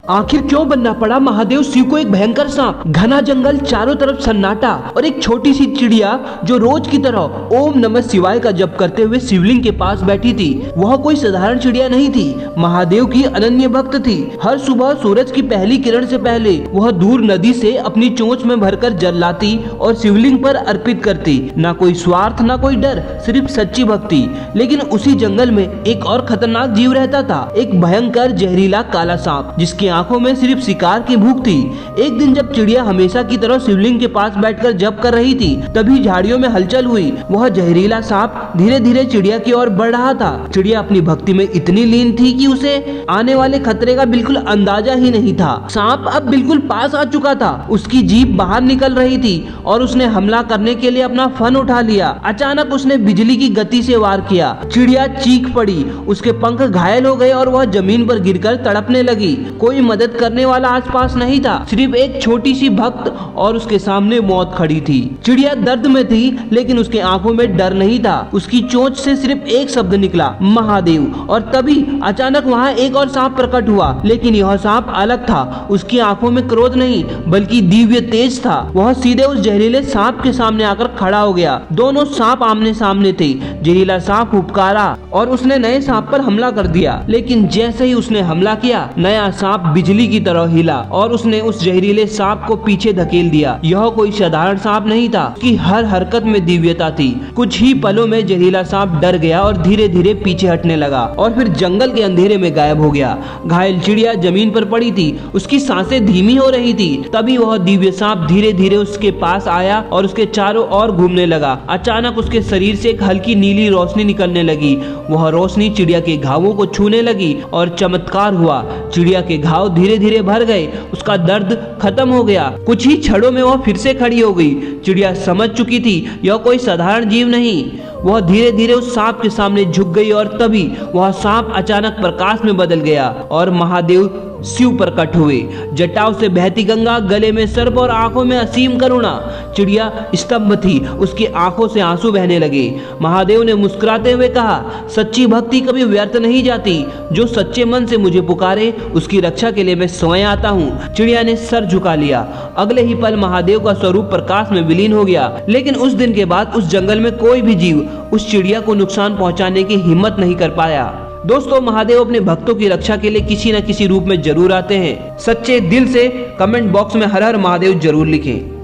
आखिर क्यों बनना पड़ा महादेव शिव को एक भयंकर सांप? घना जंगल, चारों तरफ सन्नाटा और एक छोटी सी चिड़िया जो रोज की तरह ओम नमः शिवाय का जप करते हुए शिवलिंग के पास बैठी थी। वह कोई साधारण चिड़िया नहीं थी, महादेव की अनन्य भक्त थी। हर सुबह सूरज की पहली किरण से पहले वह दूर नदी से अपनी चोंच में भरकर जल लाती और शिवलिंग पर अर्पित करती। ना कोई स्वार्थ, ना कोई डर, सिर्फ सच्ची भक्ति। लेकिन उसी जंगल में एक और खतरनाक जीव रहता था, एक भयंकर जहरीला काला सांप जिसकी आंखों में सिर्फ शिकार की भूख थी। एक दिन जब चिड़िया हमेशा की तरह शिवलिंग के पास बैठकर जप कर रही थी, तभी झाड़ियों में हलचल हुई। वह जहरीला सांप धीरे धीरे चिड़िया की ओर बढ़ रहा था। चिड़िया अपनी भक्ति में इतनी लीन थी कि उसे आने वाले खतरे का बिल्कुल अंदाजा ही नहीं था। सांप अब बिल्कुल पास आ चुका था, उसकी जीभ बाहर निकल रही थी और उसने हमला करने के लिए अपना फन उठा लिया। अचानक उसने बिजली की गति से वार किया। चिड़िया चीख पड़ी, उसके पंख घायल हो गए और वह जमीन पर गिरकर तड़पने लगी। कोई मदद करने वाला आसपास नहीं था, सिर्फ एक छोटी सी भक्त और उसके सामने मौत खड़ी थी। चिड़िया दर्द में थी, लेकिन उसके आंखों में डर नहीं था। उसकी चोंच से सिर्फ एक शब्द निकला, महादेव। और तभी अचानक वहाँ एक और सांप प्रकट हुआ, लेकिन यह सांप अलग था। उसकी आंखों में क्रोध नहीं बल्कि दिव्य तेज था। वह सीधे उस जहरीले सांप के सामने आकर खड़ा हो गया। दोनों सांप आमने सामने थे। जहरीला सांप हुबकारा और उसने नए सांप पर हमला कर दिया, लेकिन जैसे ही उसने हमला किया, नया सांप बिजली की तरह हिला और उसने उस जहरीले सांप को पीछे धकेल दिया। यह कोई साधारण सांप नहीं था, उसकी हर हरकत में दिव्यता थी। कुछ ही पलों में जहरीला सांप डर गया और धीरे धीरे पीछे हटने लगा और फिर जंगल के अंधेरे में गायब हो गया। घायल चिड़िया जमीन पर पड़ी थी, उसकी सांसें धीमी हो रही थी। तभी वह दिव्य सांप धीरे धीरे उसके पास आया और उसके चारों ओर घूमने लगा। अचानक उसके शरीर से एक हल्की नीली रोशनी निकलने लगी। वह रोशनी चिड़िया के घावों को छूने लगी और चमत्कार हुआ। चिड़िया के घाव धीरे धीरे भर गए, उसका दर्द खत्म हो गया। कुछ ही क्षणों में वह फिर से खड़ी हो गई। चिड़िया समझ चुकी थी यह कोई साधारण जीव नहीं। वह धीरे धीरे उस सांप के सामने झुक गई और तभी वह सांप अचानक प्रकाश में बदल गया और महादेव शिव प्रकट हुए। जटाओं से बहती गंगा, गले में सर्प और आंखों में असीम करुणा। चिड़िया स्तब्ध थी, उसकी आंखों से आंसू बहने लगे। महादेव ने मुस्कुराते हुए कहा, सच्ची भक्ति कभी व्यर्थ नहीं जाती। जो सच्चे मन से मुझे पुकारे, उसकी रक्षा के लिए मैं स्वयं आता हूँ। चिड़िया ने सर झुका लिया। अगले ही पल महादेव का स्वरूप प्रकाश में विलीन हो गया। लेकिन उस दिन के बाद उस जंगल में कोई भी जीव उस चिड़िया को नुकसान पहुंचाने की हिम्मत नहीं कर पाया। दोस्तों, महादेव अपने भक्तों की रक्षा के लिए किसी न किसी रूप में जरूर आते हैं। सच्चे दिल से कमेंट बॉक्स में हर हर महादेव जरूर लिखें।